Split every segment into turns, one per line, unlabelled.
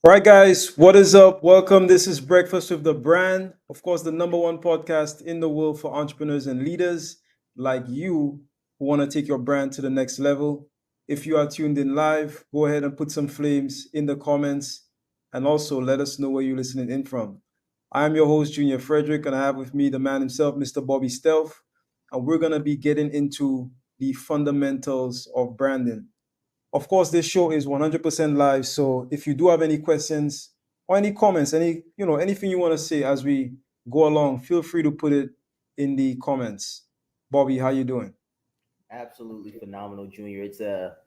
All right, guys, what is up? Welcome. This is Breakfast with the Brand. Of course, the number one podcast in the world for entrepreneurs and leaders like you who want to take your brand to the next level. If you are tuned in live, go ahead and put some flames in the comments and also let us know where you're listening in from. I'm your host, Junior Frederick, and I have with me the man himself, Mr. Bobby Stealth. And we're going to be getting into the fundamentals of branding. Of course, this show is 100% live. So if you do have any questions or any comments, anything you want to say as we go along, feel free to put it in the comments. Bobby, how you doing?
Absolutely phenomenal, Junior. It's a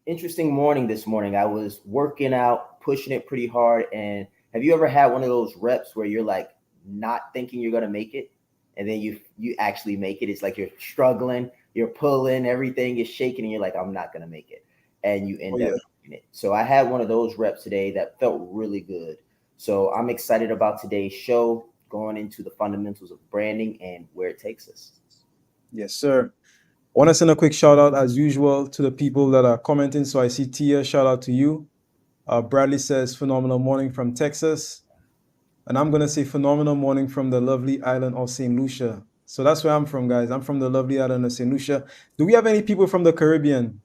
interesting morning this morning. I was working out, pushing it pretty hard. And have you ever had one of those reps where you're like not thinking you're gonna make it, and then you actually make it? It's like you're struggling, you're pulling, everything is shaking, and you're like, I'm not gonna make it, and you
Oh
end up
yeah.
making it. So I had one of those reps today that felt really good. So I'm excited about today's show, going into the fundamentals of branding and where it takes us.
Yes, sir. I want to send a quick shout out as usual to the people that are commenting. So I see Tia, shout out to you. Bradley says phenomenal morning from Texas. And I'm gonna say phenomenal morning from the lovely island of St. Lucia. So that's where I'm from, guys. I'm from the lovely island of St. Lucia. Do we have any people from the Caribbean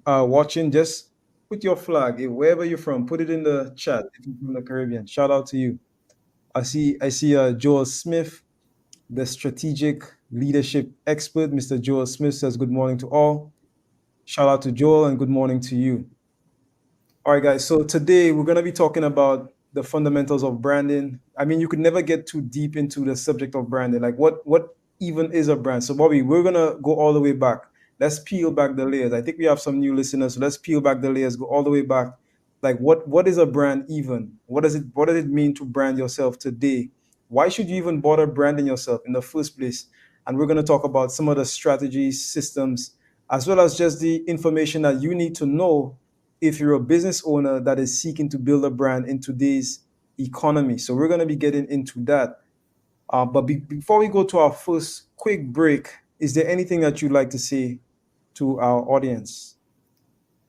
watching? Just put your flag wherever you're from. Put it in the chat if you're from the Caribbean. Shout out to you. I see Joel Smith, the strategic leadership expert. Mr. Joel Smith says good morning to all. Shout out to Joel and good morning to you. All right, guys. So today we're going to be talking about the fundamentals of branding. I mean, you could never get too deep into the subject of branding. Like, what even is a brand? So, Bobby, we're gonna go all the way back. Let's peel back the layers. I think we have some new listeners, so let's peel back the layers. Go all the way back. Like, what is a brand even? What does it mean to brand yourself today? Why should you even bother branding yourself in the first place? And we're gonna talk about some of the strategies, systems, as well as just the information that you need to know if you're a business owner that is seeking to build a brand in today's economy. So we're going to be getting into that. But before we go to our first quick break, is there anything that you'd like to say to our audience?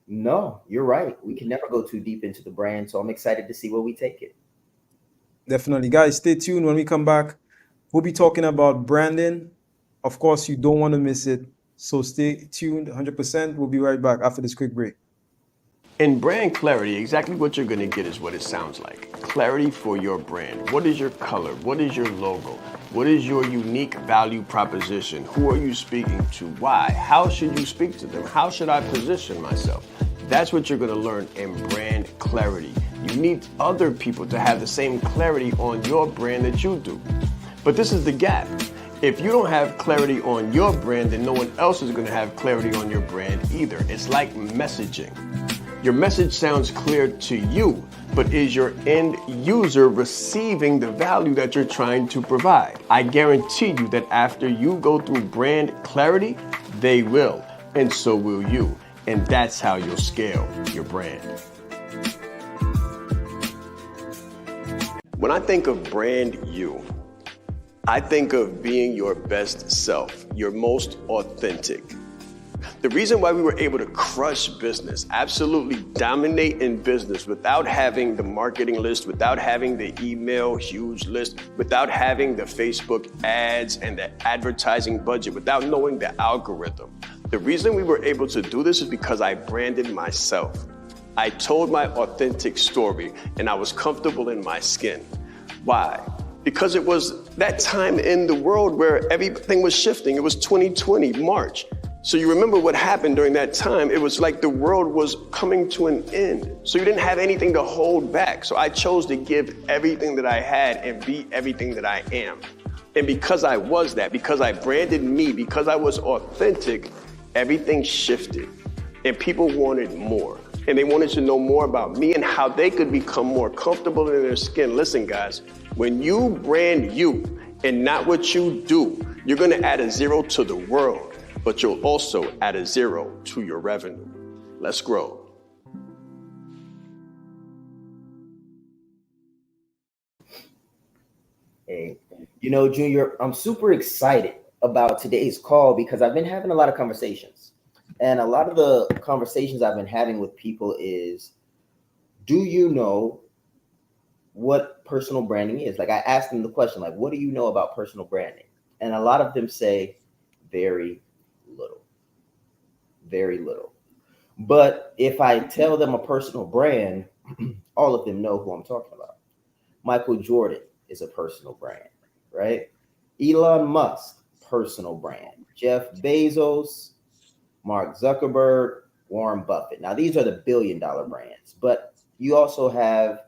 No, you're right. We can never go too deep into the brand, so I'm excited to see where we take it.
Definitely. Guys, stay tuned. When we come back, we'll be talking about branding. Of course, you don't want to miss it. So stay tuned 100%. We'll be right back after this quick break.
In brand clarity, exactly what you're going to get is what it sounds like. Clarity for your brand. What is your color? What is your logo? What is your unique value proposition? Who are you speaking to? Why? How should you speak to them? How should I position myself? That's what you're going to learn in brand clarity. You need other people to have the same clarity on your brand that you do. But this is the gap. If you don't have clarity on your brand, then no one else is going to have clarity on your brand either. It's like messaging. Your message sounds clear to you, but is your end user receiving the value that you're trying to provide? I guarantee you that after you go through brand clarity, they will, and so will you. And that's how you'll scale your brand. When I think of brand you, I think of being your best self, your most authentic. The reason why we were able to crush business, absolutely dominate in business without having the marketing list, without having the email huge list, without having the Facebook ads and the advertising budget, without knowing the algorithm. The reason we were able to do this is because I branded myself. I told my authentic story and I was comfortable in my skin. Why? Because it was that time in the world where everything was shifting. It was 2020, March. So you remember what happened during that time. It was like the world was coming to an end. So you didn't have anything to hold back. So I chose to give everything that I had and be everything that I am. And because I was that, because I branded me, because I was authentic, everything shifted. And people wanted more. And they wanted to know more about me and how they could become more comfortable in their skin. Listen, guys, when you brand you and not what you do, you're going to add a zero to the world. But you'll also add a zero to your revenue. Let's grow.
Hey, Junior, I'm super excited about today's call because I've been having a lot of conversations. And a lot of the conversations I've been having with people is, do you know what personal branding is. Like I asked them the question, like, what do you know about personal branding? And a lot of them say very little, very little. But if I tell them a personal brand, all of them know who I'm talking about. Michael Jordan is a personal brand, right? Elon Musk, personal brand. Jeff Bezos, Mark Zuckerberg, Warren Buffett. Now, these are the billion-dollar brands, but you also have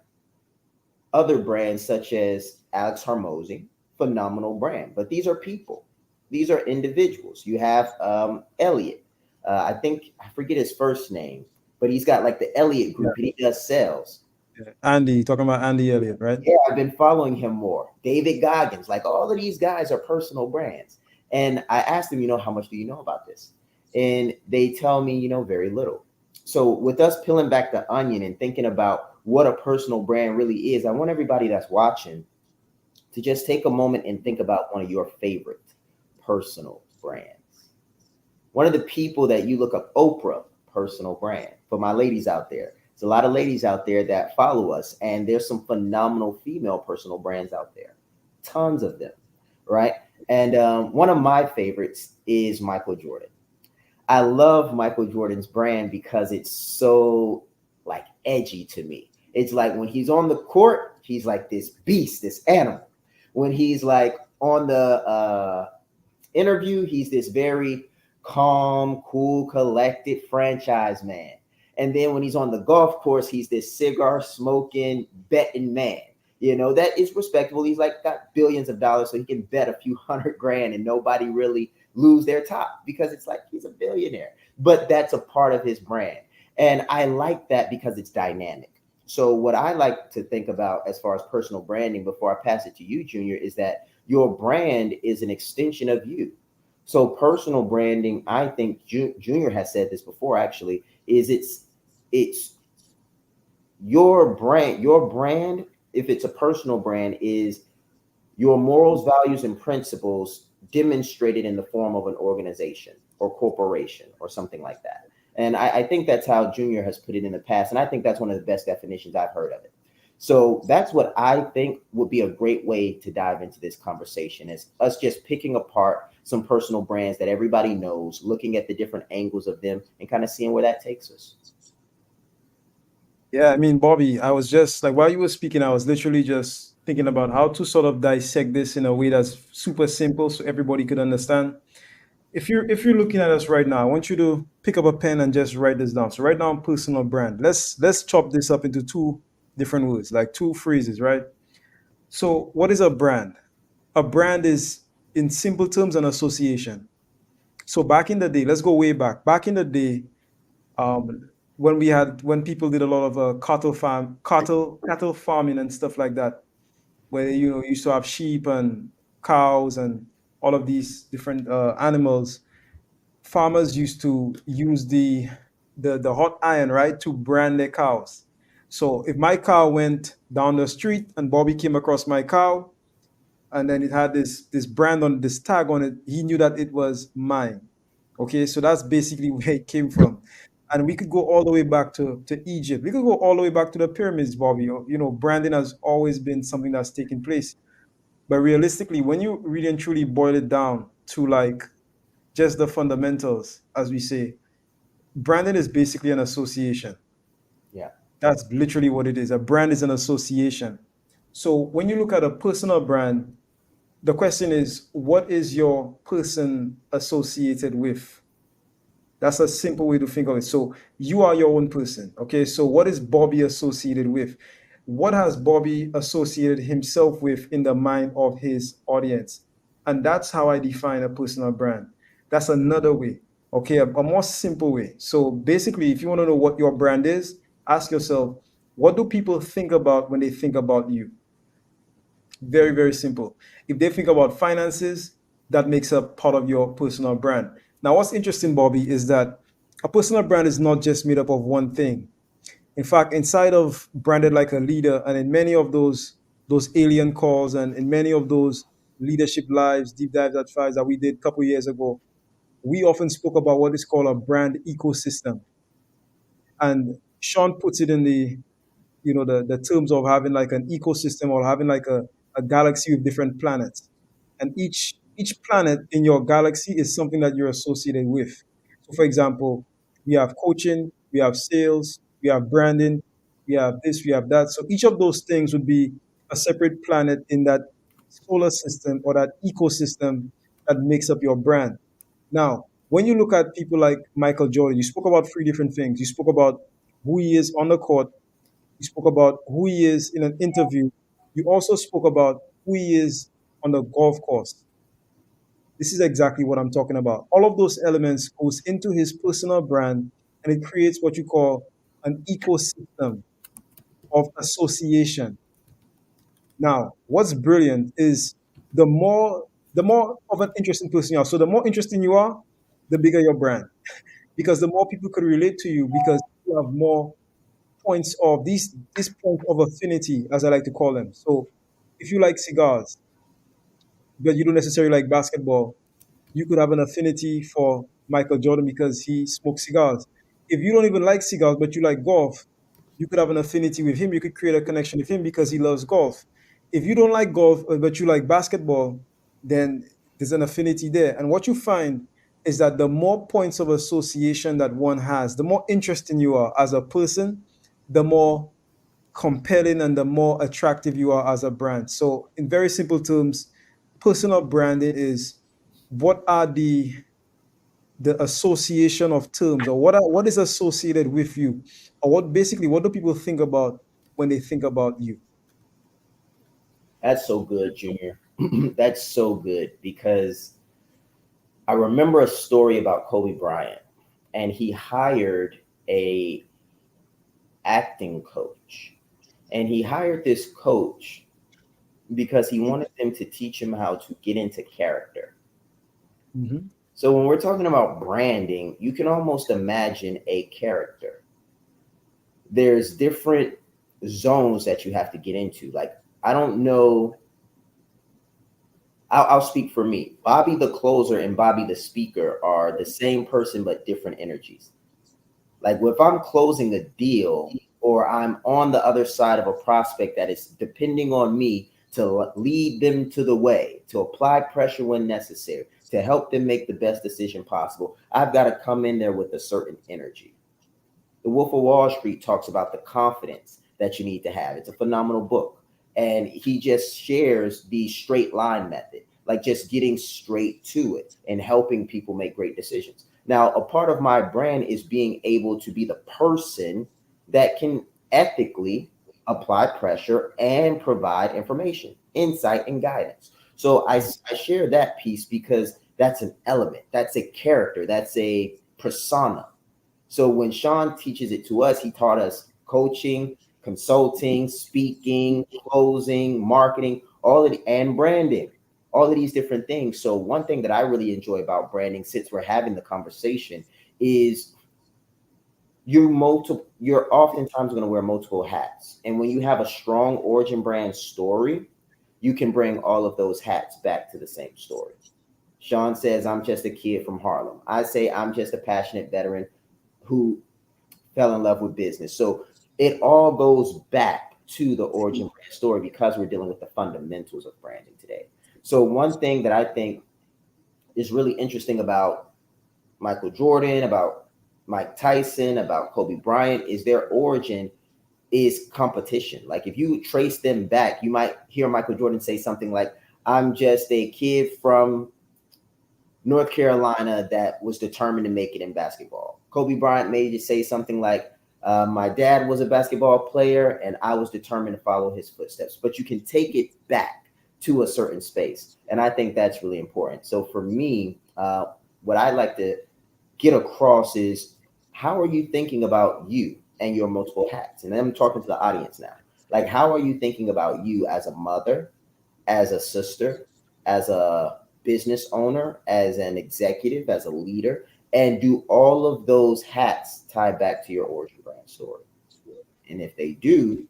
other brands such as Alex Hormozy, phenomenal brand. But these are people, these are individuals. You have Elliot. I think I forget his first name, but he's got like the Elliott
Yeah.
Group and he does sales.
Yeah. Andy, talking about Andy Elliott, right?
Yeah, I've been following him more. David Goggins, like all of these guys are personal brands. And I asked them, how much do you know about this? And they tell me, very little. So with us peeling back the onion and thinking about what a personal brand really is, I want everybody that's watching to just take a moment and think about one of your favorite personal brands. One of the people that you look up, Oprah, personal brand. For my ladies out there, there's a lot of ladies out there that follow us, and there's some phenomenal female personal brands out there, tons of them, right? And one of my favorites is Michael Jordan. I love Michael Jordan's brand because it's so like edgy to me. It's like when he's on the court, he's like this beast, this animal. When he's like on the interview, he's this very calm, cool, collected franchise man. And then when he's on the golf course, he's this cigar smoking, betting man. That is respectable. He's like got billions of dollars, so he can bet a few hundred grand and nobody really lose their top because it's like he's a billionaire. But that's a part of his brand. And I like that because it's dynamic. So what I like to think about as far as personal branding before I pass it to you, Junior, is that your brand is an extension of you. So personal branding, I think Junior has said this before actually, is it's your brand. Your brand, if it's a personal brand, is your morals, values, and principles demonstrated in the form of an organization or corporation or something like that. And I think that's how Junior has put it in the past. And I think that's one of the best definitions I've heard of it. So that's what I think would be a great way to dive into this conversation is us just picking apart some personal brands that everybody knows, looking at the different angles of them and kind of seeing where that takes us.
Yeah, I mean, Bobby, I was just like while you were speaking, I was literally just thinking about how to sort of dissect this in a way that's super simple so everybody could understand. If you're looking at us right now, I want you to pick up a pen and just write this down. So write down personal brand. Let's chop this up into two different words, like two phrases, right? So what is a brand? A brand is in simple terms an association. So back in the day, let's go way back. Back in the day, when people did a lot of cattle farming and stuff like that, where you used to have sheep and cows and all of these different animals. Farmers used to use the hot iron, right, to brand their cows. So if my cow went down the street and Bobby came across my cow, and then it had this brand on this tag on it, he knew that it was mine. Okay, so that's basically where it came from. And we could go all the way back to Egypt. We could go all the way back to the pyramids, Bobby. Branding has always been something that's taken place. But realistically, when you really and truly boil it down to like just the fundamentals, as we say, branding is basically an association.
Yeah.
That's literally what it is. A brand is an association. So when you look at a personal brand, the question is, what is your person associated with? That's a simple way to think of it. So you are your own person. Okay. So what is Bobby associated with? What has Bobby associated himself with in the mind of his audience? And that's how I define a personal brand. That's another way. Okay. A more simple way. So basically, if you want to know what your brand is, ask yourself, what do people think about when they think about you? Very, very simple. If they think about finances, that makes up part of your personal brand. Now, what's interesting, Bobby, is that a personal brand is not just made up of one thing. In fact, inside of branded like a leader, and in many of those alien calls, and in many of those leadership lives, deep dives advice that we did a couple years ago, we often spoke about what is called a brand ecosystem. And Sean puts it in the terms of having like an ecosystem or having like a galaxy with different planets, and each planet in your galaxy is something that you're associated with. So, for example, we have coaching, we have sales, we have branding, we have this, we have that. So each of those things would be a separate planet in that solar system or that ecosystem that makes up your brand. Now, when you look at people like Michael Jordan, you spoke about three different things. You spoke about who he is on the court, you spoke about who he is in an interview, you also spoke about who he is on the golf course. This is exactly what I'm talking about. All of those elements goes into his personal brand, and it creates what you call an ecosystem of association. Now, what's brilliant is the more of an interesting person you are. So the more interesting you are, the bigger your brand, because the more people could relate to you, because you have more points of these points of affinity, as I like to call them. So if you like cigars, but you don't necessarily like basketball, you could have an affinity for Michael Jordan because he smokes cigars. If you don't even like cigars, but you like golf, you could have an affinity with him. You could create a connection with him because he loves golf. If you don't like golf, but you like basketball, then there's an affinity there. And what you find is that the more points of association that one has, the more interesting you are as a person, the more compelling and the more attractive you are as a brand. So, in very simple terms, personal branding is what are the association of terms, or what is associated with you, or what do people think about when they think about you.
That's so good, Junior. That's so good because I remember a story about Kobe Bryant, and he hired a acting coach, and he hired this coach because he wanted them to teach him how to get into character.
Mhm.
So when we're talking about branding, you can almost imagine a character. There's different zones that you have to get into. Like, I don't know. I'll speak for me. Bobby the closer and Bobby the speaker are the same person but different energies. Like if I'm closing a deal or I'm on the other side of a prospect that is depending on me to lead them to the way, to apply pressure when necessary, to help them make the best decision possible, I've got to come in there with a certain energy. The Wolf of Wall Street talks about the confidence that you need to have. It's a phenomenal book. And he just shares the straight line method, like just getting straight to it and helping people make great decisions. Now, a part of my brand is being able to be the person that can ethically apply pressure and provide information, insight, and guidance. So I share that piece because that's an element, that's a character, that's a persona. So when Shaan teaches it to us, he taught us coaching, consulting, speaking, closing, marketing, and branding, all of these different things. So one thing that I really enjoy about branding, since we're having the conversation, is you're oftentimes going to wear multiple hats. And when you have a strong origin brand story, you can bring all of those hats back to the same story. Shaan says, I'm just a kid from Harlem. I say, I'm just a passionate veteran who fell in love with business. So it all goes back to the origin brand story because we're dealing with the fundamentals of branding today. So one thing that I think is really interesting about Michael Jordan, about Mike Tyson, about Kobe Bryant is their origin is competition. Like if you trace them back, you might hear Michael Jordan say something like, I'm just a kid from North Carolina that was determined to make it in basketball. Kobe Bryant may just say something like, my dad was a basketball player and I was determined to follow his footsteps. But you can take it back to a certain space. And I think that's really important. So for me, what I like to get across is how are you thinking about you and your multiple hats? And I'm talking to the audience now. Like, how are you thinking about you as a mother, as a sister, as a business owner, as an executive, as a leader, and do all of those hats tie back to your origin brand story? And if they do,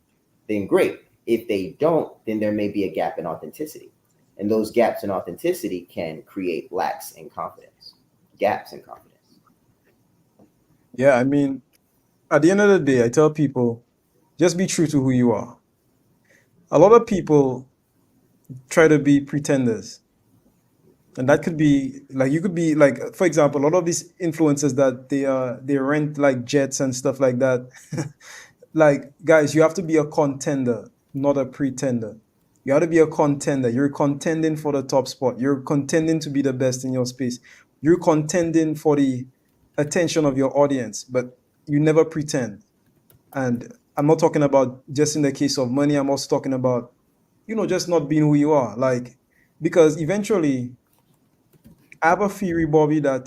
then great. If they don't, then there may be a gap in authenticity. And those gaps in authenticity can create lacks in confidence, gaps in confidence.
Yeah, I mean, at the end of the day, I tell people Just be true to who you are. A lot of people try to be pretenders. And that could be like, you could be like, for example, a lot of these influencers that they rent like jets and stuff like that. Like, guys, you have to be a contender, not a pretender. You have to be a contender. You're contending for the top spot. You're contending to be the best in your space. You're contending for the attention of your audience, but you never pretend. And I'm not talking about just in the case of money. I'm also talking about, just not being who you are. Like, because eventually, I have a theory, Bobby, that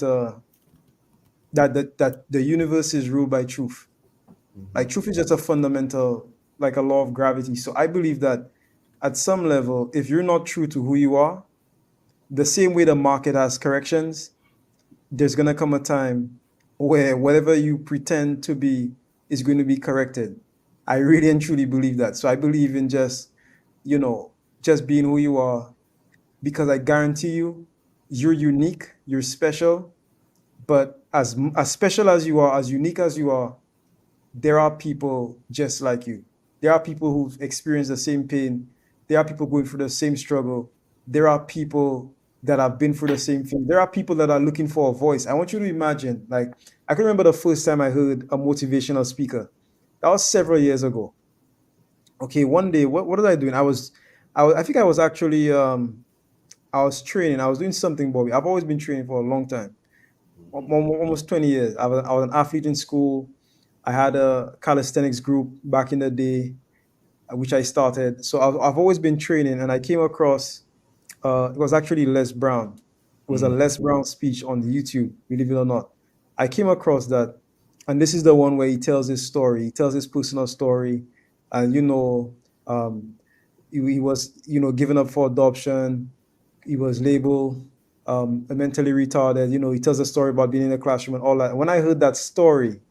the universe is ruled by truth.
Mm-hmm.
Like, truth is just a fundamental, like a law of gravity. So I believe that at some level, if you're not true to who you are, the same way the market has corrections, there's gonna come a time where whatever you pretend to be is going to be corrected. I really and truly believe that. So I believe in you know, just being who you are, because I guarantee you, you're unique, you're special. But as special as you are, as unique as you are, there are people just like you. There are people who've experienced the same pain. There are people going through the same struggle. There are people that have been through the same thing. There are people that are looking for a voice. I want you to imagine, like, I can remember the first time I heard a motivational speaker. That was several years ago. Okay, one day, what was I doing? I think I was actually, I was training. I was doing something, Bobby. I've always been training for a long time,
Mm-hmm.
almost 20 years. I was an athlete in school. I had a calisthenics group back in the day, which I started. So I've always been training, and I came across, it was actually Les Brown. It was a Les Brown speech on YouTube, believe it or not. I came across that, and this is the one where he tells his story. He tells his personal story, and um, he was given up for adoption. He was labeled mentally retarded. He tells a story about being in the classroom and all that. When I heard that story,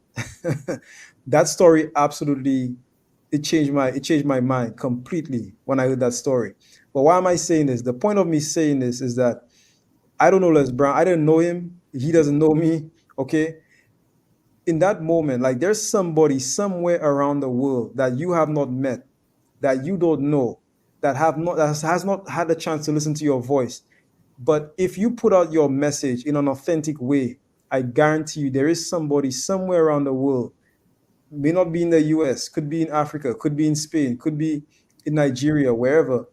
that story absolutely, it changed my mind completely when I heard that story. But why am I saying this? The point of me saying this is that I don't know Les Brown. I didn't know him. He doesn't know me. Okay. In that moment, like, there's somebody somewhere around the world that you have not met, that you don't know, that has not had a chance to listen to your voice. But if you put out your message in an authentic way, I guarantee you there is somebody somewhere around the world, may not be in the US, could be in Africa, could be in Spain, could be in Nigeria, wherever.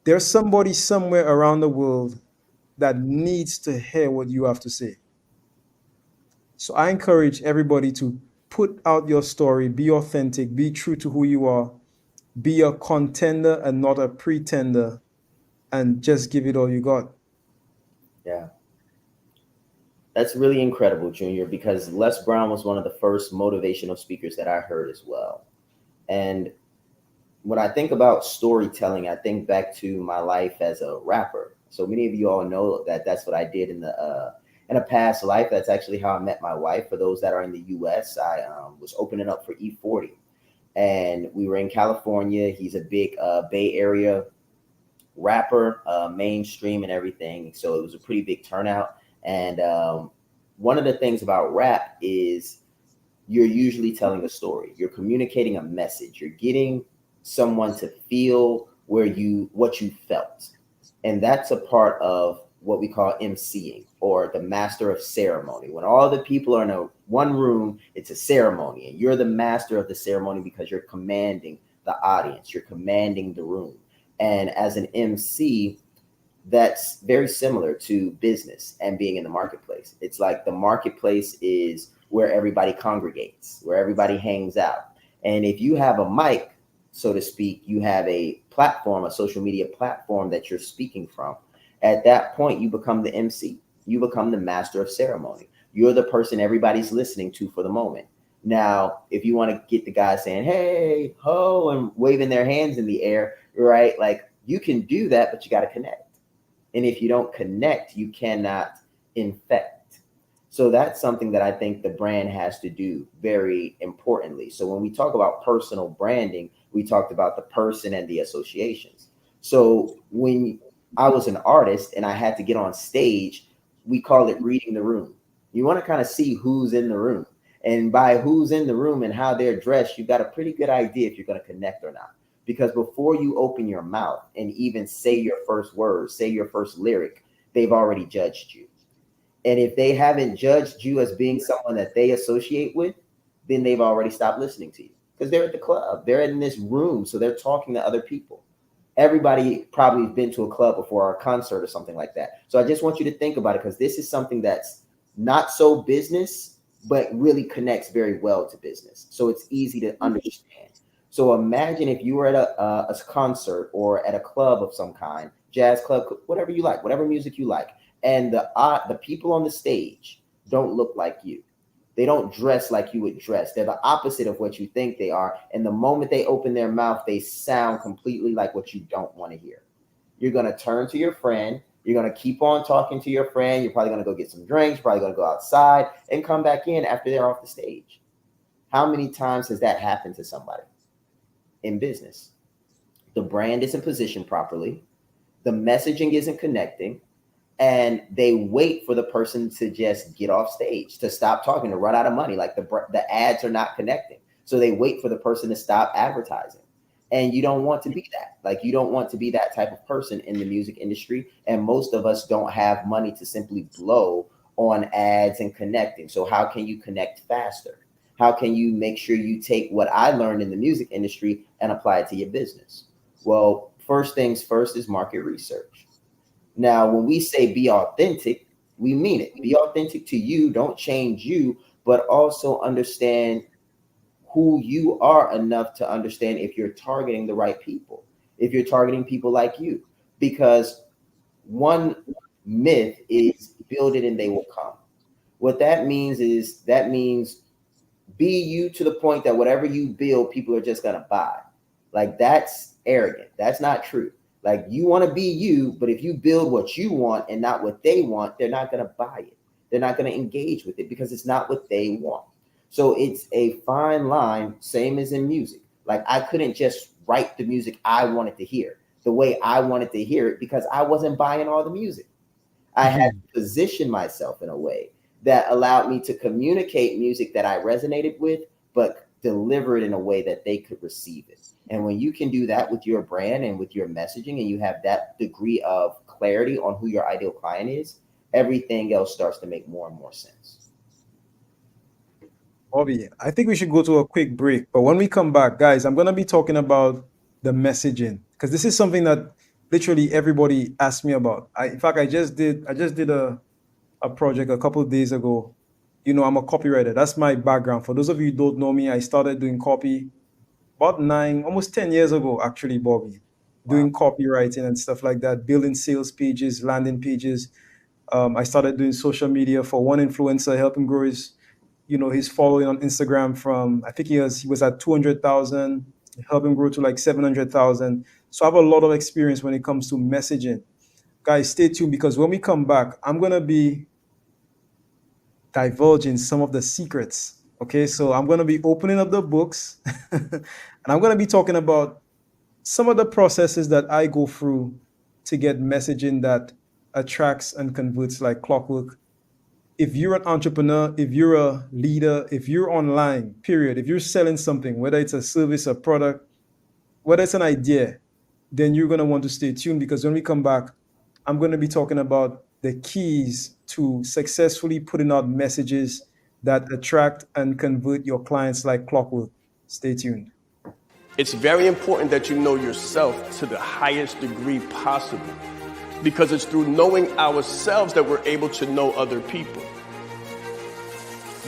There's somebody somewhere around the world that needs to hear what you have to say. So I encourage everybody to put out your story, be authentic, be true to who you are, be a contender and not a pretender, and just give it all you got.
Yeah, that's really incredible, Junior, because Les Brown was one of the first motivational speakers that I heard as well. And when I think about storytelling, I think back to my life as a rapper. So many of you all know that that's what I did in a past life. That's actually how I met my wife. For those that are in the U.S., I was opening up for E40, and we were in California. He's a big Bay Area rapper, mainstream and everything. So it was a pretty big turnout. And one of the things about rap is you're usually telling a story. You're communicating a message. You're getting someone to feel what you felt. And that's a part of what we call MCing, or the master of ceremony. When all the people are in one room, it's a ceremony, and you're the master of the ceremony because you're commanding the audience, you're commanding the room. And as an MC, that's very similar to business and being in the marketplace. It's like the marketplace is where everybody congregates, where everybody hangs out. And if you have a mic, so to speak, you have a platform, a social media platform that you're speaking from. At that point, you become the MC. You become the master of ceremony. You're the person everybody's listening to for the moment. Now, if you want to get the guy saying, hey, ho, and waving their hands in the air, right? Like, you can do that, but you got to connect. And if you don't connect, you cannot infect. So that's something that I think the brand has to do very importantly. So when we talk about personal branding, we talked about the person and the associations. So when I was an artist and I had to get on stage, we call it reading the room. You want to kind of see who's in the room. And by who's in the room and how they're dressed, you've got a pretty good idea if you're going to connect or not. Because before you open your mouth and even say your first word, say your first lyric, they've already judged you. And if they haven't judged you as being someone that they associate with, then they've already stopped listening to you, because they're at the club, they're in this room, so they're talking to other people. Everybody probably has been to a club before, or a concert or something like that. So I just want you to think about it, because this is something that's not so business, but really connects very well to business. So it's easy to understand. So imagine if you were at a concert or at a club of some kind, jazz club, whatever you like, whatever music you like, and the people on the stage don't look like you. They don't dress like you would dress. They're the opposite of what you think they are. And the moment they open their mouth, they sound completely like what you don't want to hear. You're going to turn to your friend. You're going to keep on talking to your friend. You're probably going to go get some drinks. You're probably going to go outside and come back in after they're off the stage. How many times has that happened to somebody in business? The brand isn't positioned properly. The messaging isn't connecting. And they wait for the person to just get off stage, to stop talking, to run out of money. Like the ads are not connecting. So they wait for the person to stop advertising. And you don't want to be that. Like, you don't want to be that type of person in the music industry. And most of us don't have money to simply blow on ads and connecting. So how can you connect faster? How can you make sure you take what I learned in the music industry and apply it to your business? Well, first things first is market research. Now, when we say be authentic, we mean it. Be authentic to you. Don't change you, but also understand who you are enough to understand if you're targeting the right people, if you're targeting people like you. Because one myth is build it and they will come. What that means is be you to the point that whatever you build, people are just going to buy. Like, that's arrogant. That's not true. Like, you want to be you, but if you build what you want and not what they want, they're not going to buy it. They're not going to engage with it because it's not what they want. So it's a fine line, same as in music. Like, I couldn't just write the music I wanted to hear the way I wanted to hear it because I wasn't buying all the music. I had to position myself in a way that allowed me to communicate music that I resonated with, but deliver it in a way that they could receive it. And when you can do that with your brand and with your messaging, and you have that degree of clarity on who your ideal client is, everything else starts to make more and more sense.
Bobby, I think we should go to a quick break. But when we come back, guys, I'm going to be talking about the messaging, because this is something that literally everybody asked me about. In fact, I just did a project a couple of days ago. You know, I'm a copywriter. That's my background. For those of you who don't know me, I started doing copy about almost 10 years ago, actually, Bobby, doing copywriting and stuff like that, building sales pages, landing pages. I started doing social media for one influencer, help him grow his following on Instagram from, I think he was at 200,000, help him grow to like 700,000. So I have a lot of experience when it comes to messaging. Guys, stay tuned, because when we come back, I'm going to be divulging some of the secrets. Okay, so I'm going to be opening up the books and I'm going to be talking about some of the processes that I go through to get messaging that attracts and converts like clockwork. If you're an entrepreneur, if you're a leader, if you're online, period, if you're selling something, whether it's a service, a product, whether it's an idea, then you're going to want to stay tuned, because when we come back, I'm going to be talking about the keys to successfully putting out messages that attract and convert your clients like clockwork. Stay tuned.
It's very important that you know yourself to the highest degree possible, because it's through knowing ourselves that we're able to know other people.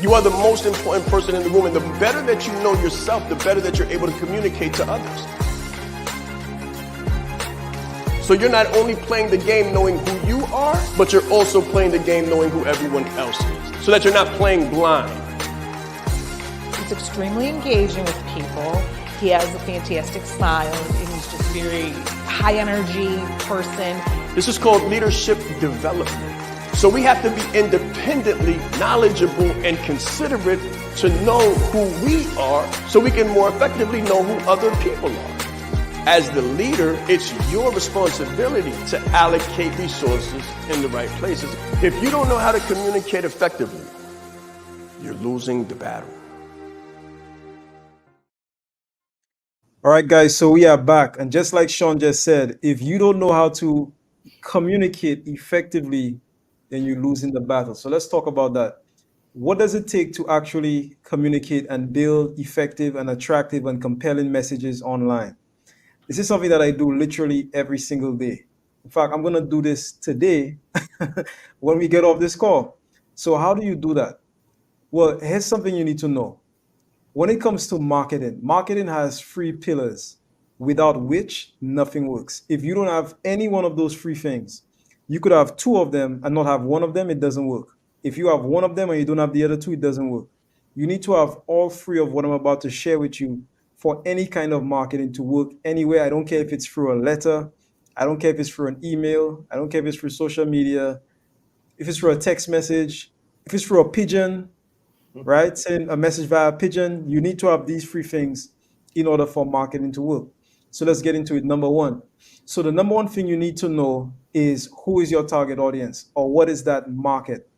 You are the most important person in the room, and the better that you know yourself, the better that you're able to communicate to others. So you're not only playing the game knowing who you are, but you're also playing the game knowing who everyone else is, so that you're not playing blind.
He's extremely engaging with people. He has a fantastic smile, and he's just very high energy person.
This is called leadership development. So we have to be independently knowledgeable and considerate to know who we are, so we can more effectively know who other people are. As the leader, it's your responsibility to allocate resources in the right places. If you don't know how to communicate effectively, you're losing the battle.
All right, guys, so we are back. And just like Shaan just said, if you don't know how to communicate effectively, then you're losing the battle. So let's talk about that. What does it take to actually communicate and build effective and attractive and compelling messages online? This is something that I do literally every single day. In fact, I'm going to do this today when we get off this call. So, how do you do that? Well, here's something you need to know. When it comes to marketing, marketing has three pillars without which nothing works. If you don't have any one of those three things, you could have two of them and not have one of them, it doesn't work. If you have one of them and you don't have the other two, it doesn't work. You need to have all three of what I'm about to share with you for any kind of marketing to work anywhere. I don't care if it's through a letter, I don't care if it's through an email, I don't care if it's through social media, if it's through a text message, if it's through a pigeon, right? Send a message via pigeon. You need to have these three things in order for marketing to work. So let's get into it. Number one. So the number one thing you need to know is who is your target audience or what is that market?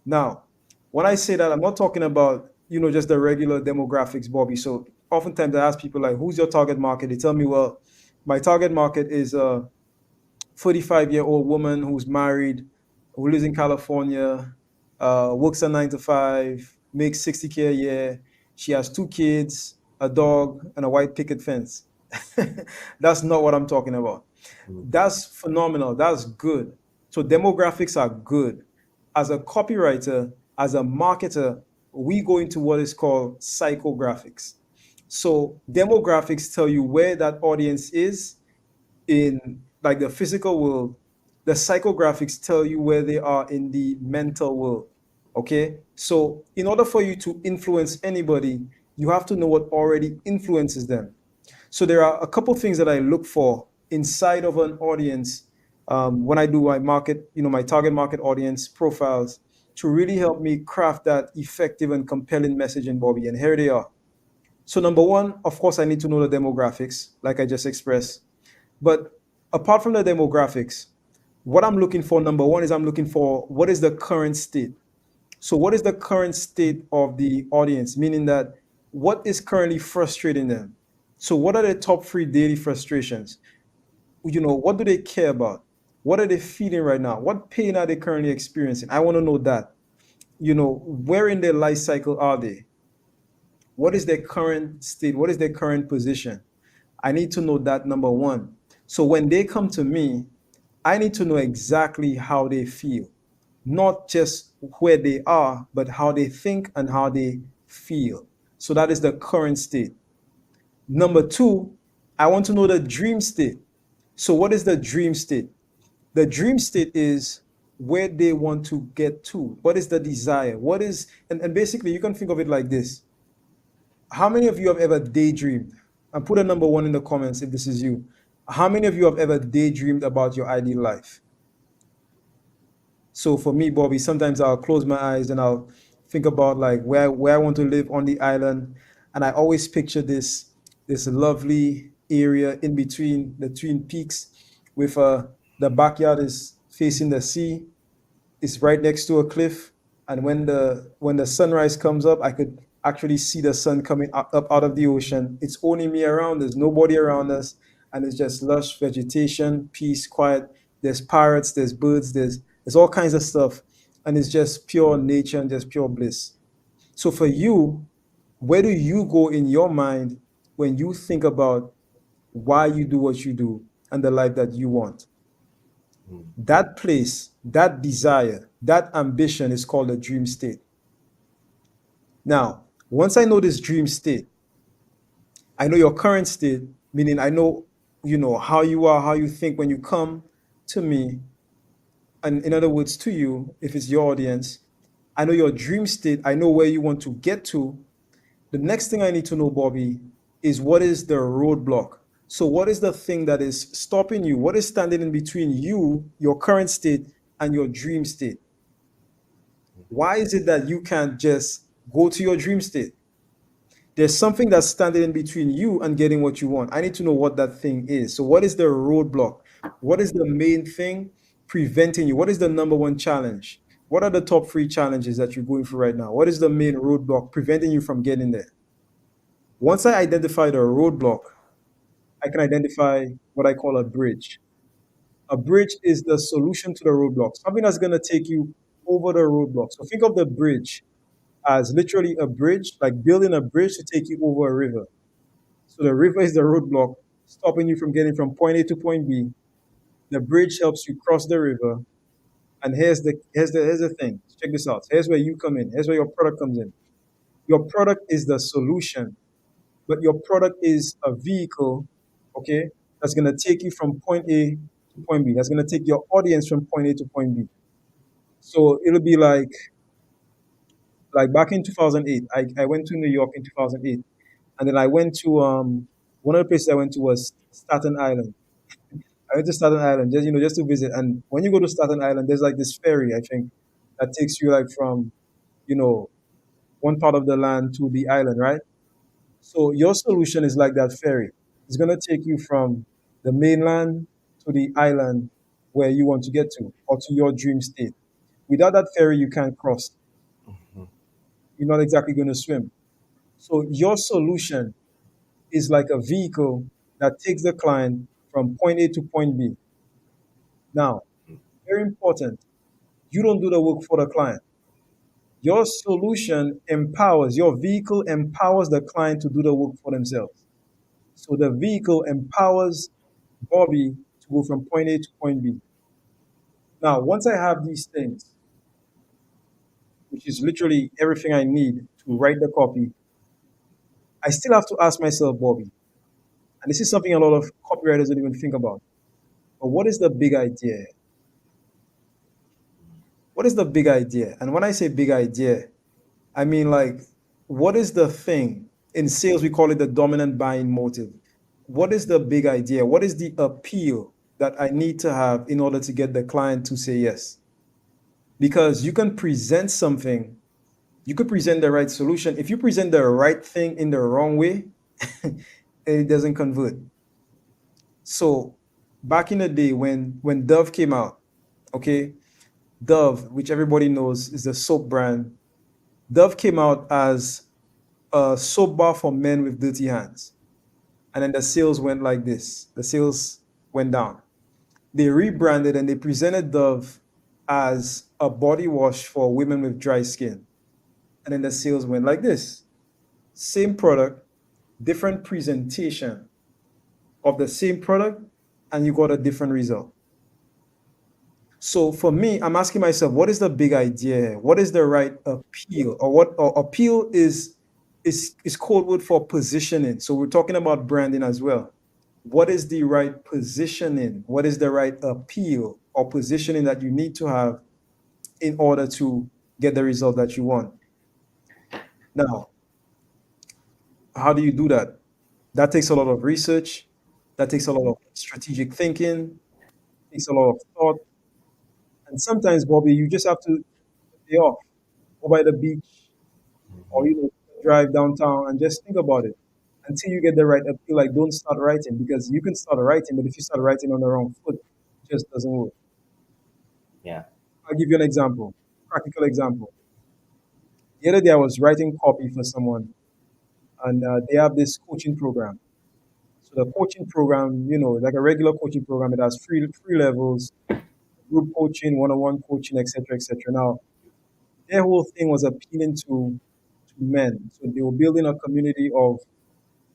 Now, when I say that, I'm not talking about, just the regular demographics, Bobby. So oftentimes I ask people like, who's your target market? They tell me, well, my target market is 45-year-old woman who's married, who lives in California, works a 9 to 5, makes 60K a year. She has two kids, a dog, and a white picket fence. That's not what I'm talking about. That's phenomenal. That's good. So demographics are good. As a copywriter, as a marketer, we go into what is called psychographics. So demographics tell you where that audience is in like the physical world. The psychographics tell you where they are in the mental world. Okay, so in order for you to influence anybody, you have to know what already influences them. So there are a couple things that I look for inside of an audience when I do my market, my target market audience profiles to really help me craft that effective and compelling messaging, Bobby. And here they are. So number one, of course, I need to know the demographics, like I just expressed. But apart from the demographics, what I'm looking for, number one, is I'm looking for what is the current state. So, what is the current state of the audience? Meaning that what is currently frustrating them? So, what are the top three daily frustrations? What do they care about? What are they feeling right now? What pain are they currently experiencing? I want to know that. Where in their life cycle are they? What is their current state? What is their current position? I need to know that, number one. So, when they come to me, I need to know exactly how they feel, not just where they are, but how they think and how they feel. So that is the current state. Number two, I want to know the dream state. So, what is the dream state? The dream state is where they want to get to. What is the desire? And basically, you can think of it like this. How many of you have ever daydreamed? And put a number one in the comments if this is you. How many of you have ever daydreamed about your ideal life? So for me, Bobby, sometimes I'll close my eyes and I'll think about like where I want to live on the island, and I always picture this lovely area in between the twin peaks, with the backyard is facing the sea, it's right next to a cliff, and when the sunrise comes up, I could actually see the sun coming up out of the ocean. It's only me around. There's nobody around us, and it's just lush vegetation, peace, quiet. There's parrots, there's birds, there's all kinds of stuff, and it's just pure nature and just pure bliss. So for you, where do you go in your mind when you think about why you do what you do and the life that you want? That place, that desire, that ambition is called a dream state. Now, once I know this dream state, I know your current state, meaning I know, how you are, how you think when you come to me, and in other words, to you, if it's your audience. I know your dream state. I know where you want to get to. The next thing I need to know, Bobby, is what is the roadblock? So, what is the thing that is stopping you? What is standing in between you, your current state, and your dream state? Why is it that you can't just go to your dream state? There's something that's standing in between you and getting what you want. I need to know what that thing is. So, what is the roadblock? What is the main thing preventing you? What is the number one challenge? What are the top three challenges that you're going through right now? What is the main roadblock preventing you from getting there? Once I identify the roadblock, I can identify what I call a bridge. A bridge is the solution to the roadblock, something that's going to take you over the roadblock. So think of the bridge as literally a bridge, like building a bridge to take you over a river. So the river is the roadblock, stopping you from getting from point A to point B. The bridge helps you cross the river. And here's the thing. Check this out. Here's where you come in. Here's where your product comes in. Your product is the solution, but your product is a vehicle, okay, that's gonna take you from point A to point B. That's gonna take your audience from point A to point B. So it'll be like back in 2008, I went to New York in 2008, and then I went to one of the places I went to was Staten Island. I went to Staten Island just to visit. And when you go to Staten Island, there's like this ferry, I think, that takes you like from you know one part of the land to the island, right? So your solution is like that ferry. It's gonna take you from the mainland to the island where you want to get to, or to your dream state. Without that ferry, you can't cross.
Mhm.
You're not exactly going to swim. So your solution is like a vehicle that takes the client from point A to point B. Now, very important, you don't do the work for the client. Your solution empowers, your vehicle empowers the client to do the work for themselves. So the vehicle empowers Bobby to go from point A to point B. Now, once I have these things, which is literally everything I need to write the copy, I still have to ask myself, Bobby, and this is something a lot of copywriters don't even think about. But what is the big idea? What is the big idea? And when I say big idea, I mean like, what is the thing? In sales, we call it the dominant buying motive. What is the big idea? What is the appeal that I need to have in order to get the client to say yes? Because you can present something, you could present the right solution. If you present the right thing in the wrong way, it doesn't convert. So back in the day when Dove came out, okay, Dove, which everybody knows is the soap brand, Dove came out as a soap bar for men with dirty hands. And then the sales went like this. The sales went down. They rebranded and they presented Dove as a body wash for women with dry skin. And then the sales went like this. Same product, different presentation of the same product, and you got a different result. So for me, I'm asking myself, what is the big idea? What is the right appeal? Or what or appeal is code word for positioning. So we're talking about branding as well. What is the right positioning? What is the right appeal or positioning that you need to have in order to get the result that you want? Now, how do you do that? That takes a lot of research, that takes a lot of strategic thinking, takes a lot of thought. And sometimes, Bobby, you just have to day off, go by the beach, or
Mhm.
drive downtown and just think about it until you get the right appeal. Like, don't start writing because you can start writing, but if you start writing on the wrong foot, it just doesn't work.
Yeah.
I'll give you an example, practical example. The other day, I was writing copy for someone, and they have this coaching program. So the coaching program, like a regular coaching program, it has three levels: group coaching, one-on-one coaching, etc., etc. Now, their whole thing was appealing to men. So they were building a community of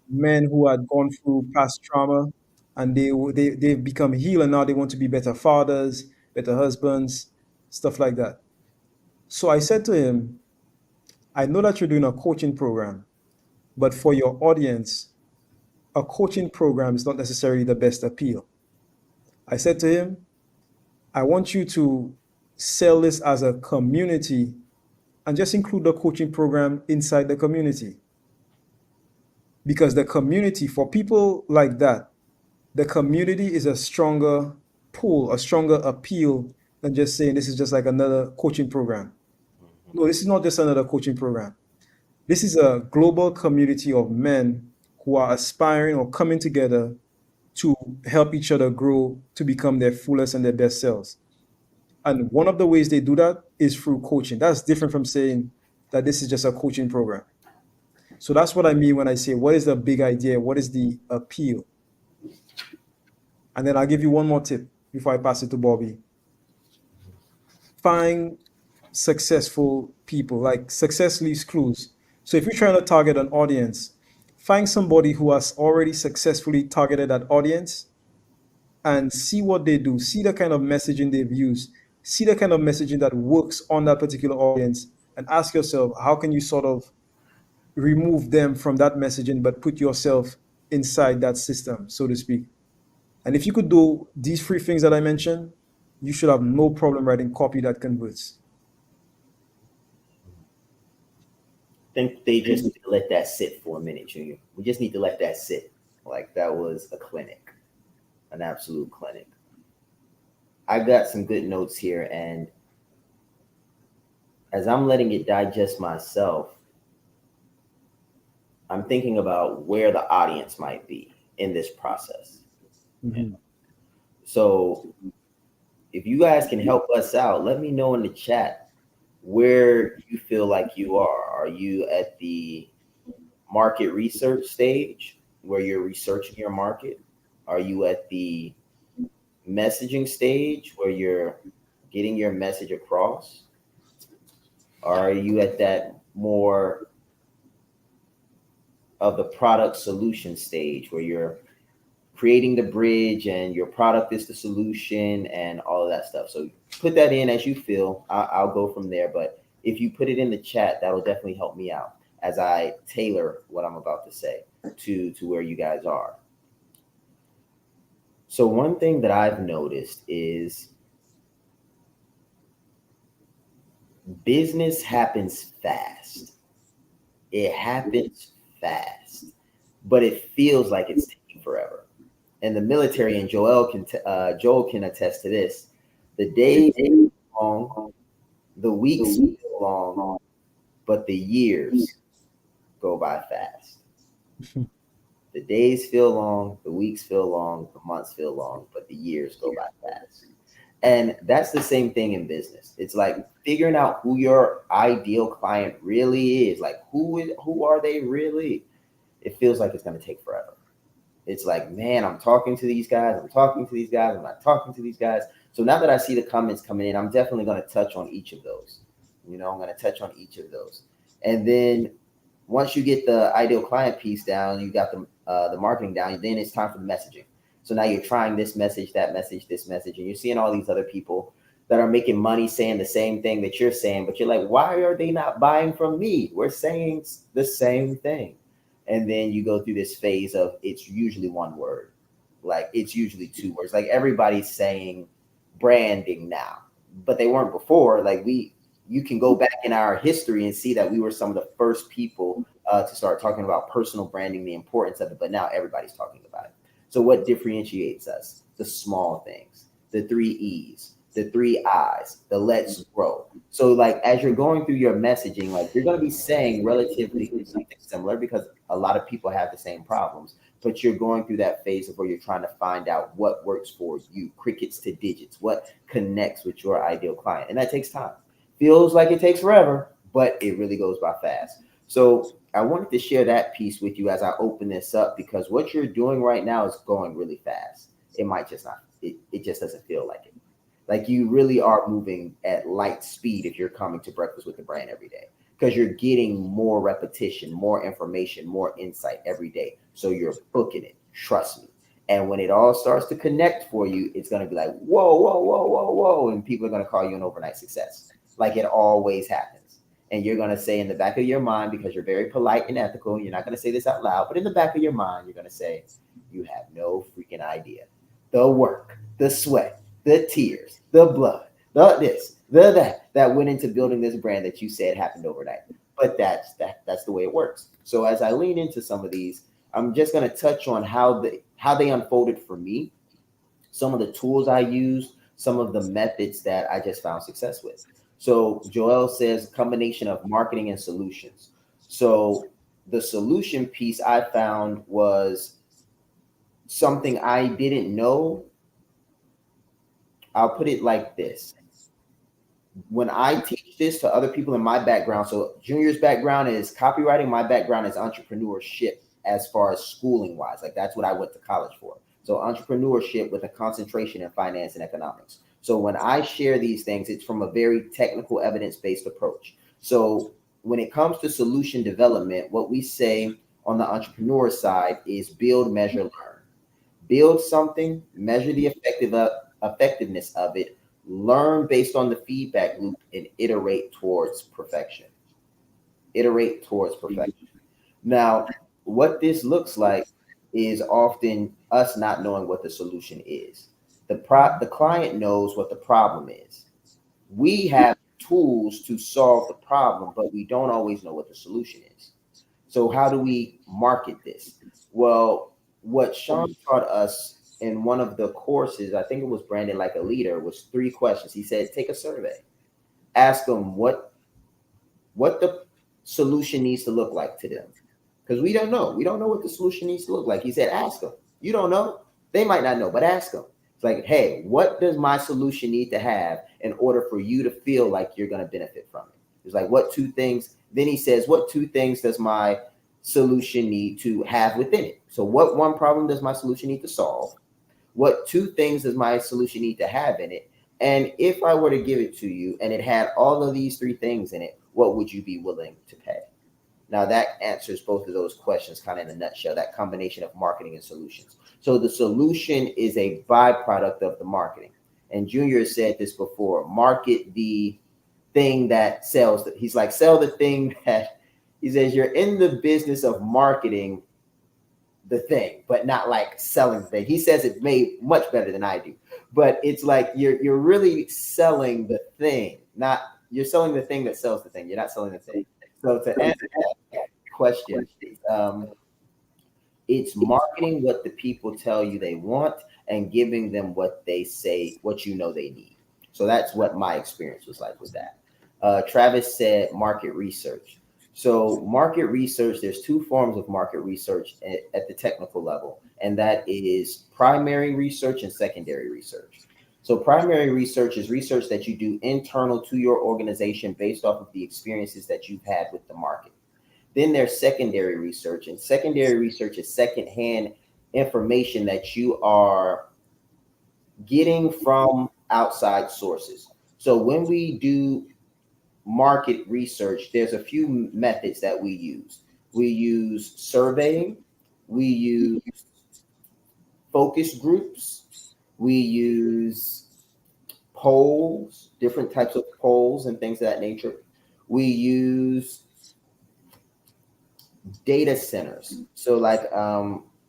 men who had gone through past trauma, and they've become healed, and now they want to be better fathers, better husbands, stuff like that. So I said to him, I know that you're doing a coaching program, but for your audience, a coaching program is not necessarily the best appeal. I said to him, I want you to sell this as a community and just include the coaching program inside the community. Because the community, for people like that, the community is a stronger pull, a stronger appeal than just saying this is just like another coaching program.
Mhm.
No, this is not just another coaching program. This is a global community of men who are aspiring or coming together to help each other grow to become their fullest and their best selves. And one of the ways they do that is through coaching. That's different from saying that this is just a coaching program. So that's what I mean when I say, what is the big idea? What is the appeal? And then I'll give you one more tip before I pass it to Bobby. Find successful people, like success leaves clues. So if you're trying to target an audience, find somebody who has already successfully targeted that audience and see what they do, see the kind of messaging they've used, see the kind of messaging that works on that particular audience, and ask yourself, how can you sort of remove them from that messaging, but put yourself inside that system, so to speak. And if you could do these three things that I mentioned, you should have no problem writing copy that converts.
I think they just need to let that sit for a minute, Junior. We just need to let that sit. Like that was a clinic, an absolute clinic. I got some good notes here, and as I'm letting it digest myself, I'm thinking about where the audience might be in this process.
Mhm.
So if you guys can help us out, let me know in the chat where you feel like you are. Are you at the market research stage where you're researching your market? Are you at the messaging stage where you're getting your message across? Are you at that more of the product solution stage where you're creating the bridge and your product is the solution and all of that stuff? So put that in as you feel. I'll go from there. But if you put it in the chat, that'll definitely help me out as I tailor what I'm about to say to where you guys are. So one thing that I've noticed is business happens fast. It happens fast, but it feels like it's taking forever. And the military, and Joel can attest to this. The days feel long, the weeks feel long, but the years go by fast. The days feel long, the weeks feel long, the months feel long, but the years go by fast. And that's the same thing in business. It's like figuring out who your ideal client really is. Like who are they really? It feels like it's going to take forever. It's like, man, I'm talking to these guys. I'm talking to these guys. I'm not talking to these guys. So now that I see the comments coming in, I'm definitely going to touch on each of those. I'm going to touch on each of those. And then once you get the ideal client piece down, you got the marketing down, then it's time for the messaging. So now you're trying this message, that message, this message, and you're seeing all these other people that are making money saying the same thing that you're saying, but you're like, why are they not buying from me? We're saying the same thing. And then you go through this phase of it's usually one word, like it's usually two words. Like everybody's saying branding now, but they weren't before. Like you can go back in our history and see that we were some of the first people to start talking about personal branding, the importance of it. But now everybody's talking about it. So what differentiates us? The small things, the 3 E's, the 3 I's, the let's grow. So like as you're going through your messaging, like you're going to be saying relatively something similar because a lot of people have the same problems, but you're going through that phase of where you're trying to find out what works for you, crickets to digits, what connects with your ideal client. And that takes time. Feels like it takes forever, but it really goes by fast. So I wanted to share that piece with you as I open this up, because what you're doing right now is going really fast. It might just not, it just doesn't feel like it. Like you really are moving at light speed if you're coming to Breakfast with the Brand every day, because you're getting more repetition, more information, more insight every day. So you're booking it, trust me. And when it all starts to connect for you, it's going to be like, whoa, whoa, whoa, whoa, whoa. And people are going to call you an overnight success, like it always happens. And you're going to say in the back of your mind, because you're very polite and ethical, you're not going to say this out loud, but in the back of your mind, you're going to say, you have no freaking idea. The work, the sweat, the tears, the blood, the this, the that went into building this brand that you said happened overnight. But that's the way it works. So as I lean into some of these, I'm just going to touch on how they unfolded for me, some of the tools I used, some of the methods that I just found success with. So Joel says combination of marketing and solutions. So the solution piece I found was something I didn't know. I'll put it like this. when I teach this to other people in my background, so Junior's background is copywriting, my background is entrepreneurship as far as schooling wise. Like that's what I went to college for. So entrepreneurship with a concentration in finance and economics. So when I share these things, it's from a very technical evidence-based approach. So when it comes to solution development, what we say on the entrepreneur side is build, measure, learn. Build something, measure the effectiveness of it, learn based on the feedback loop, and iterate towards perfection. Iterate towards perfection. Now, what this looks like is often us not knowing what the solution is. The client knows what the problem is. We have tools to solve the problem, but we don't always know what the solution is. So how do we market this? Well, what Shaan taught us in one of the courses, I think it was Branded Like a Leader, was 3 questions. He said, take a survey, ask them what the solution needs to look like to them. Because we don't know. We don't know what the solution needs to look like. He said, ask them. You don't know. They might not know, but ask them. It's like, hey, what does my solution need to have in order for you to feel like you're going to benefit from it? It's like, what 2 things? Then he says, what 2 things does my solution need to have within it? So what 1 problem does my solution need to solve? What 2 things does my solution need to have in it? And if I were to give it to you and it had all of these 3 things in it, what would you be willing to pay? Now that answers both of those questions kind of in a nutshell, that combination of marketing and solutions. So the solution is a byproduct of the marketing. And Junior said this before, market the thing that sells. He's like, sell the thing that, he says, you're in the business of marketing the thing, but not like selling the thing. He says it made much better than I do, but it's like you're really selling the thing, not you're selling the thing that sells the thing. You're not selling the thing. So to answer that question, it's marketing what the people tell you they want and giving them what they say, what you know they need. So that's what my experience was like with that. Travis said market research. So market research, there's 2 forms of market research at the technical level, and that is primary research and secondary research. So primary research is research that you do internal to your organization based off of the experiences that you've had with the market. Then there's secondary research, and secondary research is secondhand information that you are getting from outside sources. So when we do market research, there's a few methods that we use. We use surveying, we use focus groups, we use polls, different types of polls and things of that nature. We use data centers, so like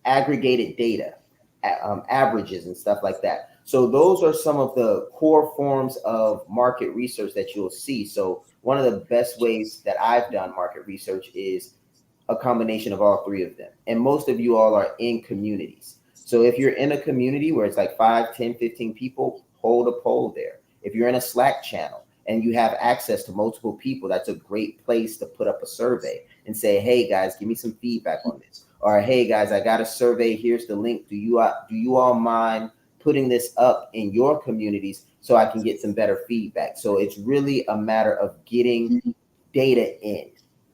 aggregated data, averages and stuff like that. So those are some of the core forms of market research that you'll see. So one of the best ways that I've done market research is a combination of all 3 of them. And most of you all are in communities. So if you're in a community where it's like 5, 10, 15 people, hold a poll there. If you're in a Slack channel and you have access to multiple people, that's a great place to put up a survey and say, hey guys, give me some feedback on this. Or hey guys, I got a survey. Here's the link. Do you all mind putting this up in your communities so I can get some better feedback? So it's really a matter of getting data in.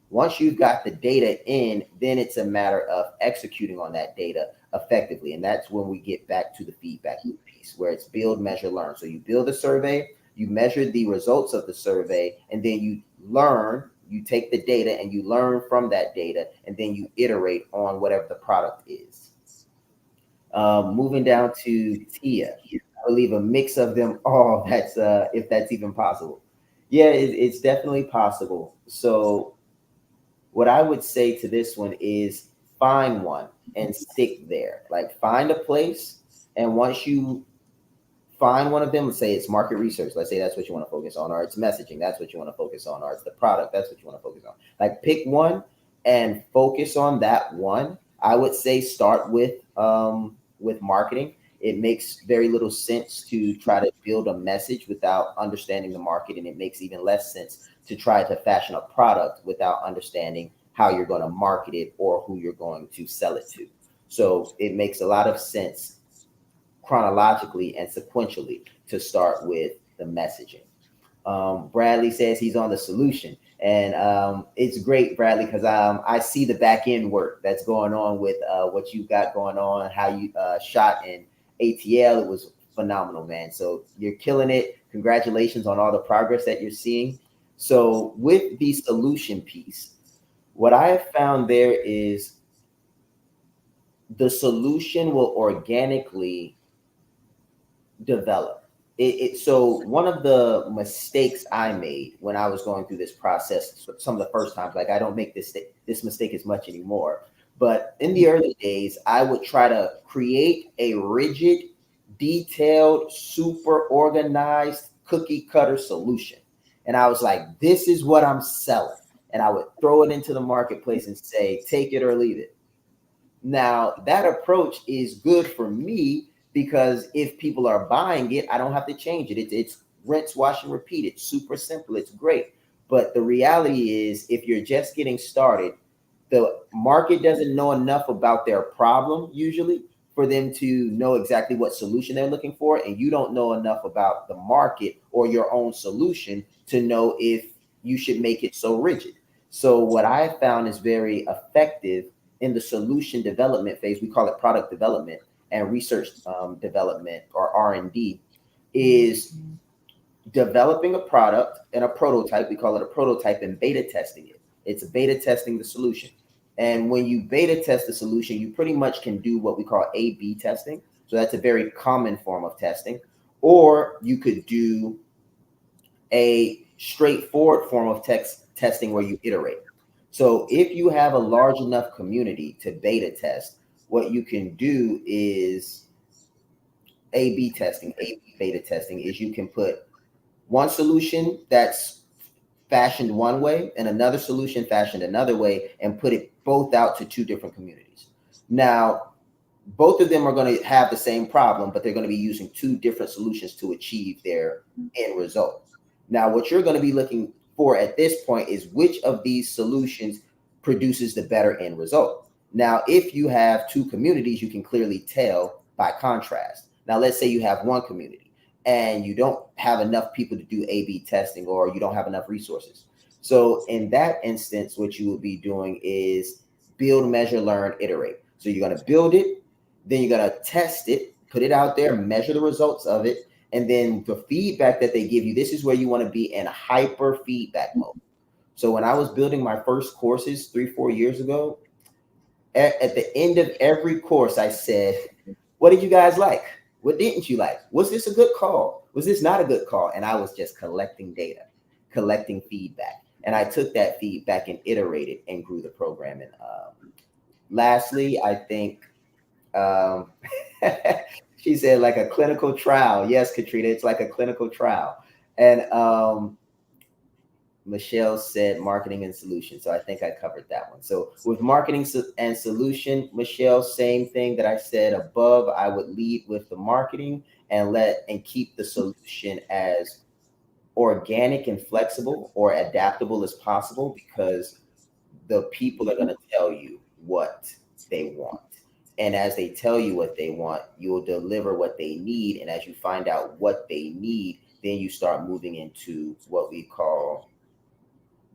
Once you've got the data in, then it's a matter of executing on that data effectively. And that's when we get back to the feedback loop piece, where it's build, measure, learn. So you build a survey, you measure the results of the survey, and then you learn, you take the data and you learn from that data, and then you iterate on whatever the product is. Moving down to Tia, I believe a mix of them all, that's if that's even possible. Yeah, it's definitely possible. So what I would say to this one is find one and stick there. Like find a place, and once you find one of them, let's say it's market research, let's say that's what you want to focus on, or it's messaging, that's what you want to focus on, or it's the product, that's what you want to focus on. Like pick one and focus on that one. I would say start with marketing. It makes very little sense to try to build a message without understanding the market, and it makes even less sense to try to fashion a product without understanding how you're going to market it or who you're going to sell it to. So it makes a lot of sense chronologically and sequentially to start with the messaging. Bradley says he's on the solution. And it's great, Bradley, because I see the back end work that's going on with what you got going on, how you shot in ATL. It was phenomenal, man. So you're killing it. Congratulations on all the progress that you're seeing. So with the solution piece, what I have found there is the solution will organically develop. So one of the mistakes I made when I was going through this process, some of the first times, like I don't make this mistake as much anymore, but in the early days, I would try to create a rigid, detailed, super organized cookie cutter solution. And I was like, this is what I'm selling. And I would throw it into the marketplace and say, take it or leave it. Now, that approach is good for me because if people are buying it, I don't have to change it. It's rinse, wash, and repeat. It's super simple. It's great. But the reality is, if you're just getting started, the market doesn't know enough about their problem usually for them to know exactly what solution they're looking for. And you don't know enough about the market or your own solution to know if you should make it so rigid. So what I found is very effective in the solution development phase, we call it product development and research development, or R&D, is developing a product and a prototype. We call it a prototype, and beta testing it. It's beta testing the solution. And when you beta test the solution, you pretty much can do what we call A/B testing. So that's a very common form of testing. Or you could do a straightforward form of testing where you iterate. So if you have a large enough community to beta test, what you can do is A/B testing. A/B beta testing is you can put one solution that's fashioned one way and another solution fashioned another way and put it both out to two different communities. Now, both of them are going to have the same problem, but they're going to be using two different solutions to achieve their end result. Now, what you're going to be looking for at this point is which of these solutions produces the better end result. Now, if you have two communities, you can clearly tell by contrast. Now, let's say you have one community and you don't have enough people to do A/B testing, or you don't have enough resources. So in that instance, what you would be doing is build, measure, learn, iterate. So you're going to build it, then you're going to test it, put it out there, measure the results of it. And then the feedback that they give you, this is where you want to be in hyper feedback mode. So when I was building my first courses 3-4 years ago, at the end of every course, I said, what did you guys like? What didn't you like? Was this a good call? Was this not a good call? And I was just collecting data, collecting feedback. And I took that feedback and iterated and grew the program. And lastly, I think she said like a clinical trial. Yes, Katrina, it's like a clinical trial. And Michelle said marketing and solution. So I think I covered that one. So with marketing and solution, Michelle, same thing that I said above. I would lead with the marketing and keep the solution as organic and flexible or adaptable as possible, because the people are going to tell you what they want. And as they tell you what they want, you will deliver what they need. And as you find out what they need, then you start moving into what we call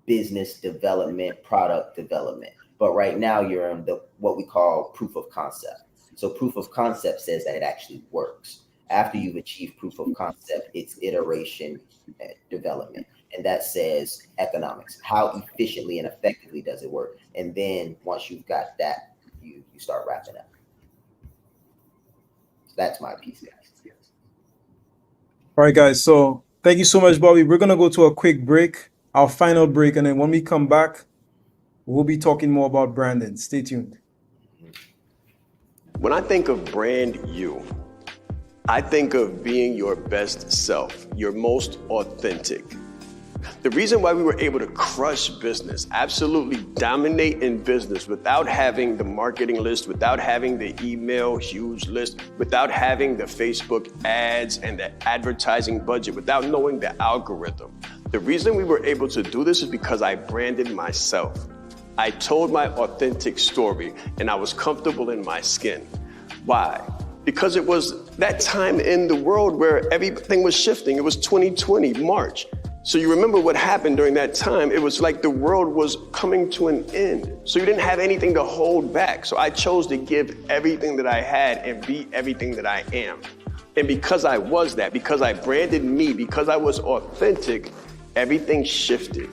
business development, product development. But right now you're in what we call proof of concept. So proof of concept says that it actually works. After you've achieved proof of concept, it's iteration and development. And that says economics. How efficiently and effectively does it work? And then once you've got that, you start wrapping up. That's my piece, guys.
All right, guys. So thank you so much, Bobby. We're going to go to a quick break, our final break. And then when we come back, we'll be talking more about branding. Stay tuned.
When I think of brand you, I think of being your best self, your most authentic. The reason why we were able to crush business, absolutely dominate in business without having the marketing list, without having the email huge list, without having the Facebook ads and the advertising budget, without knowing the algorithm. The reason we were able to do this is because I branded myself. I told my authentic story and I was comfortable in my skin. Why? Because it was that time in the world where everything was shifting. It was 2020, March. So you remember what happened during that time. It was like the world was coming to an end. So you didn't have anything to hold back. So I chose to give everything that I had and be everything that I am. And because I was that, because I branded me, because I was authentic, everything shifted.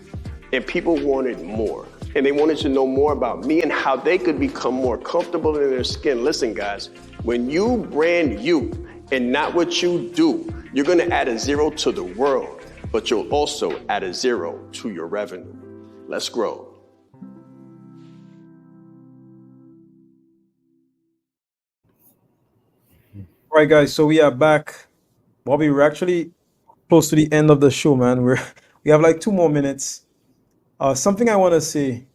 And people wanted more. And they wanted to know more about me and how they could become more comfortable in their skin. Listen, guys, when you brand you and not what you do, you're gonna add a zero to the world, but you'll also add a zero to your revenue. Let's grow.
All right, guys. So we are back. Bobby, we're actually close to the end of the show, man. We have like 2 more minutes. Something I want to say.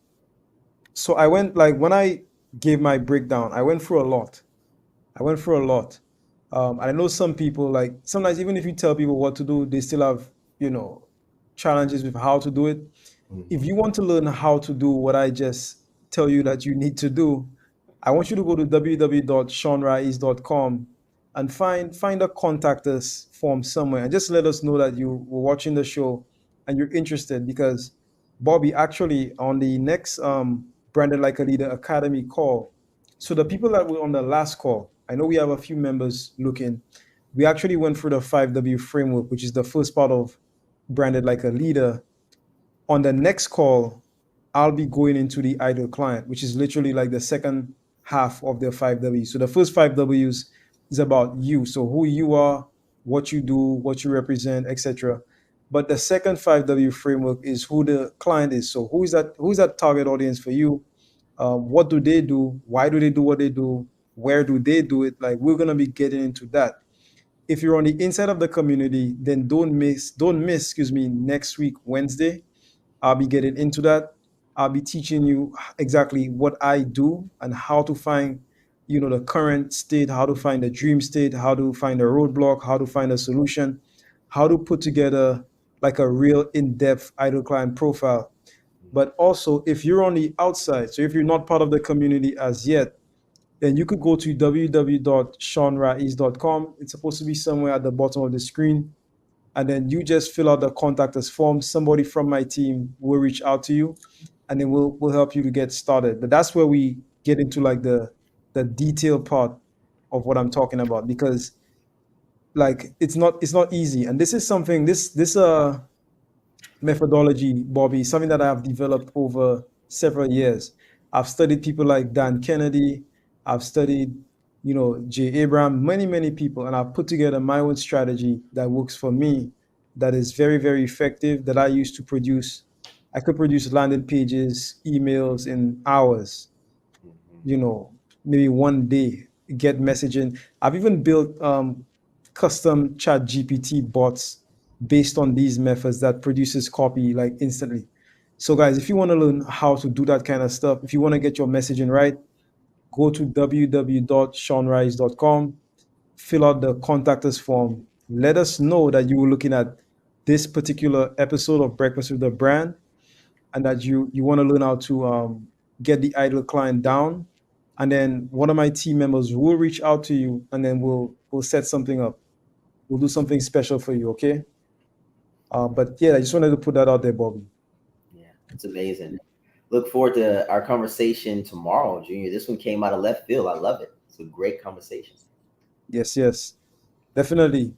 So I went like when I gave my breakdown, I went through a lot. I went through a lot. I know some people like sometimes even if you tell people what to do, they still have, you know, challenges with how to do it. If you want to learn how to do what I just tell you that you need to do, I want you to go to www.shawnrais.com and find a contact us form somewhere and just let us know that you were watching the show and you're interested because Bobby actually on the next Branded Like a Leader Academy call. So the people that were on the last call, I know we have a few members looking. We actually went through the 5W framework, which is the first part of Branded Like a Leader. On the next call, I'll be going into the ideal client, which is literally like the second half of the 5Ws. So the first 5Ws is about you. So who you are, what you do, what you represent, etc. But the second 5W framework is who the client is. So who is that target audience for you? What do they do? Why do they do what they do? Where do they do it? Like we're gonna be getting into that. If you're on the inside of the community, then don't miss, excuse me, next week, Wednesday. I'll be getting into that. I'll be teaching you exactly what I do and how to find, you know, the current state, how to find the dream state, how to find a roadblock, how to find a solution, how to put together like a real in-depth idle client profile. But also, if you're on the outside, so if you're not part of the community as yet, then you could go to www.shawnrais.com. It's supposed to be somewhere at the bottom of the screen. And then you just fill out the contact us form. Somebody from my team will reach out to you and then we'll help you to get started. But that's where we get into like the detailed part of what I'm talking about because like it's not easy. And this is something this methodology, Bobby, something that I have developed over several years. I've studied people like Dan Kennedy. I've studied, you know, Jay Abraham, many people, and I've put together my own strategy that works for me, that is very, very effective, that I use to produce. I could produce landing pages, emails in hours, you know, maybe one day, get messaging. I've even built custom chat GPT bots based on these methods that produces copy like instantly. So guys, if you want to learn how to do that kind of stuff, if you want to get your messaging right, go to www.shawnrise.com, fill out the contact us form. Let us know that you were looking at this particular episode of Breakfast with the Brand and that you want to learn how to get the ideal client down. And then one of my team members will reach out to you and then we'll set something up. We'll do something special for you, okay? But yeah, I just wanted to put that out there, Bobby.
Yeah, it's amazing. Look forward to our conversation tomorrow, Junior. This one came out of left field. I love it. It's a great conversation.
Yes, definitely.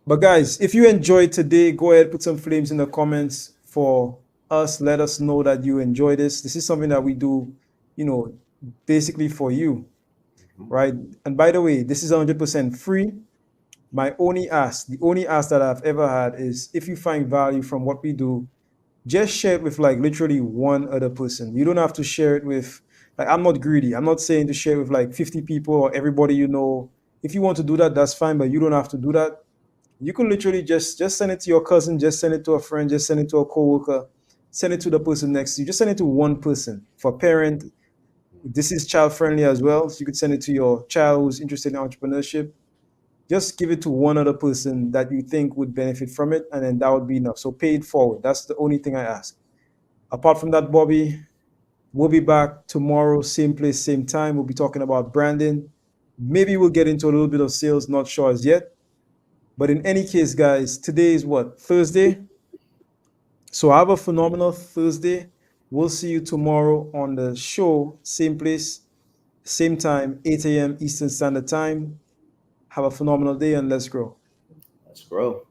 But guys, if you enjoyed today, go ahead, put some flames in the comments for us. Let us know that you enjoy this. This is something that we do, you know, basically for you, right? And by the way, this is 100% free. The only ask that I've ever had is if you find value from what we do, just share it with like literally one other person. You don't have to share it with, like, I'm not greedy. I'm not saying to share it with like 50 people or everybody you know. If you want to do that, that's fine, but you don't have to do that. You can literally just send it to your cousin, just send it to a friend, just send it to a coworker, send it to the person next to you, just send it to one person. For a parent, this is child friendly as well. So you could send it to your child who's interested in entrepreneurship. Just give it to one other person that you think would benefit from it, and then that would be enough. So pay it forward. That's the only thing I ask. Apart from that, Bobby, we'll be back tomorrow, same place, same time. We'll be talking about branding. Maybe we'll get into a little bit of sales, not sure as yet. But in any case, guys, today is what? Thursday? So have a phenomenal Thursday. We'll see you tomorrow on the show, same place, same time, 8 a.m. Eastern Standard Time. Have a phenomenal day and let's grow.
Let's grow.